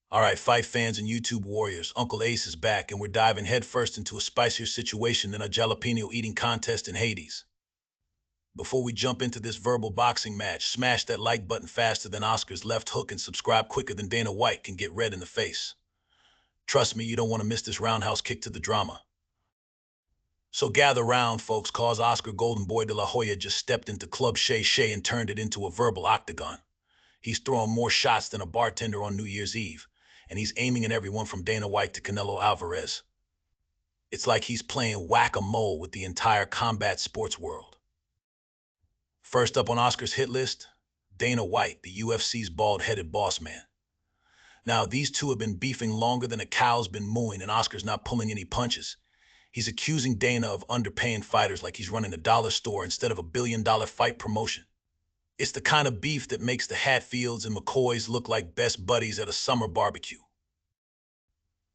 All right, fight fans and YouTube warriors, Uncle Ace is back, and we're diving headfirst into a spicier situation than a jalapeno eating contest in Hades. Before we jump into this verbal boxing match, smash that like button faster than Oscar's left hook and subscribe quicker than Dana White can get red in the face. Trust me, you don't want to miss this roundhouse kick to the drama. So gather round, folks, cause Oscar Golden Boy de la Hoya just stepped into Club Shay Shay and turned it into a verbal octagon. He's throwing more shots than a bartender on New Year's Eve, and he's aiming at everyone from Dana White to Canelo Alvarez. It's like he's playing whack-a-mole with the entire combat sports world. First up on Oscar's hit list, Dana White, the UFC's bald-headed boss man. Now, these two have been beefing longer than a cow's been mooing, and Oscar's not pulling any punches. He's accusing Dana of underpaying fighters like he's running a dollar store instead of a billion-dollar fight promotion. It's the kind of beef that makes the Hatfields and McCoys look like best buddies at a summer barbecue.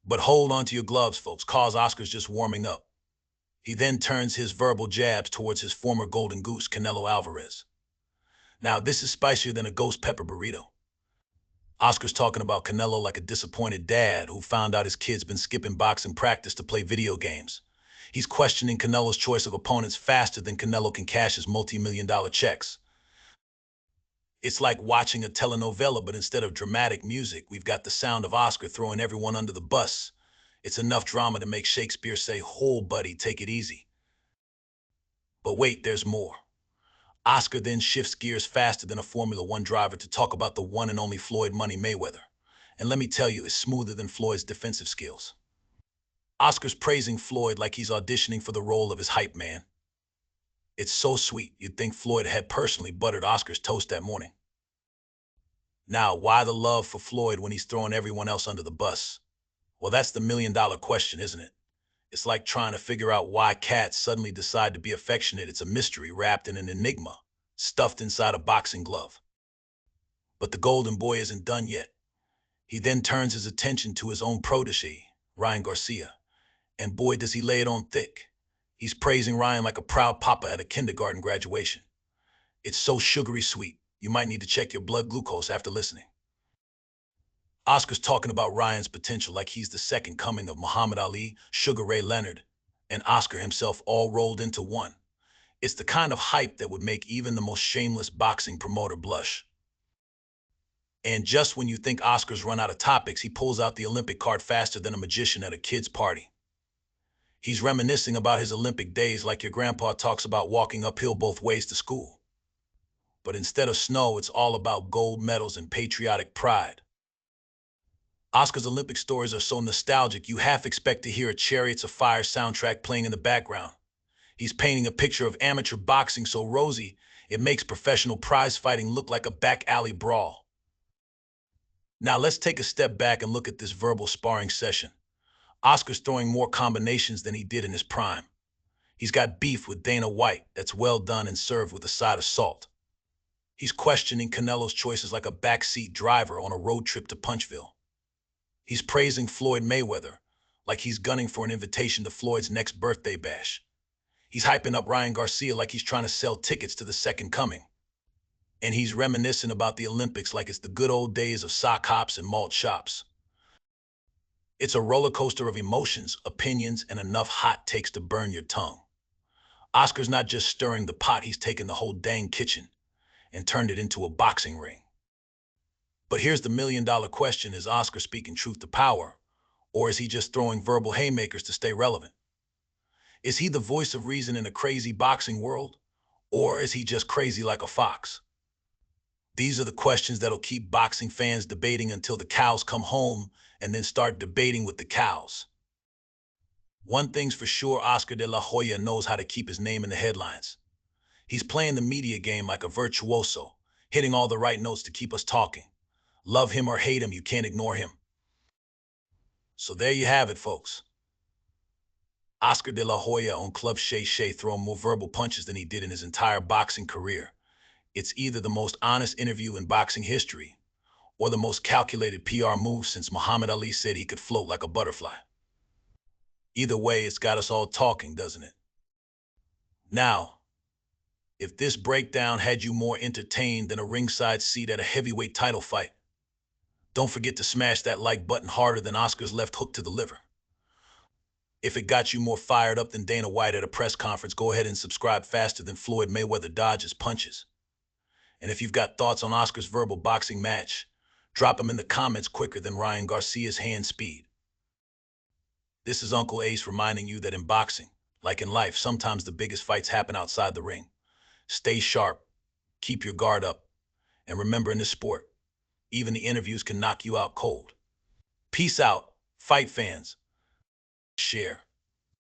But hold on to your gloves, folks, cause Oscar's just warming up. He then turns his verbal jabs towards his former golden goose, Canelo Alvarez. Now, this is spicier than a ghost pepper burrito. Oscar's talking about Canelo like a disappointed dad who found out his kid's been skipping boxing practice to play video games. He's questioning Canelo's choice of opponents faster than Canelo can cash his multi-million-dollar checks. It's like watching a telenovela, but instead of dramatic music, we've got the sound of Oscar throwing everyone under the bus. It's enough drama to make Shakespeare say, "Hold, buddy, take it easy." But wait, there's more. Oscar then shifts gears faster than a Formula One driver to talk about the one and only Floyd Money Mayweather. And let me tell you, it's smoother than Floyd's defensive skills. Oscar's praising Floyd like he's auditioning for the role of his hype man. It's so sweet, you'd think Floyd had personally buttered Oscar's toast that morning. Now, why the love for Floyd when he's throwing everyone else under the bus? Well, that's the million-dollar question, isn't it? It's like trying to figure out why cats suddenly decide to be affectionate. It's a mystery wrapped in an enigma, stuffed inside a boxing glove. But the golden boy isn't done yet. He then turns his attention to his own protege, Ryan Garcia. And boy, does he lay it on thick. He's praising Ryan like a proud papa at a kindergarten graduation. It's so sugary sweet, you might need to check your blood glucose after listening. Oscar's talking about Ryan's potential like he's the second coming of Muhammad Ali, Sugar Ray Leonard, and Oscar himself all rolled into one. It's the kind of hype that would make even the most shameless boxing promoter blush. And just when you think Oscar's run out of topics, he pulls out the Olympic card faster than a magician at a kid's party. He's reminiscing about his Olympic days like your grandpa talks about walking uphill both ways to school. But instead of snow, it's all about gold medals and patriotic pride. Oscar's Olympic stories are so nostalgic, you half expect to hear a Chariots of Fire soundtrack playing in the background. He's painting a picture of amateur boxing so rosy, it makes professional prize fighting look like a back alley brawl. Now let's take a step back and look at this verbal sparring session. Oscar's throwing more combinations than he did in his prime. He's got beef with Dana White that's well done and served with a side of salt. He's questioning Canelo's choices like a backseat driver on a road trip to Punchville. He's praising Floyd Mayweather like he's gunning for an invitation to Floyd's next birthday bash. He's hyping up Ryan Garcia like he's trying to sell tickets to the second coming. And he's reminiscing about the Olympics like it's the good old days of sock hops and malt shops. It's a roller coaster of emotions, opinions, and enough hot takes to burn your tongue. Oscar's not just stirring the pot, he's taken the whole dang kitchen and turned it into a boxing ring. But here's the million-dollar question, is Oscar speaking truth to power, or is he just throwing verbal haymakers to stay relevant? Is he the voice of reason in a crazy boxing world, or is he just crazy like a fox? These are the questions that'll keep boxing fans debating until the cows come home and then start debating with the cows. One thing's for sure, Oscar de la Hoya knows how to keep his name in the headlines. He's playing the media game like a virtuoso, hitting all the right notes to keep us talking. Love him or hate him, you can't ignore him. So there you have it, folks. Oscar de la Hoya on Club Shay Shay throwing more verbal punches than he did in his entire boxing career. It's either the most honest interview in boxing history or the most calculated PR move since Muhammad Ali said he could float like a butterfly. Either way, it's got us all talking, doesn't it? Now, if this breakdown had you more entertained than a ringside seat at a heavyweight title fight, Don't forget to smash that like button harder than Oscar's left hook to the liver. If it got you more fired up than Dana White at a press conference, go ahead and subscribe faster than Floyd Mayweather dodges punches. And if you've got thoughts on Oscar's verbal boxing match, drop them in the comments quicker than Ryan Garcia's hand speed. This is Uncle Ace reminding you that in boxing, like in life, sometimes the biggest fights happen outside the ring. Stay sharp, keep your guard up, and remember in this sport, even the interviews can knock you out cold. Peace out, fight fans. Share.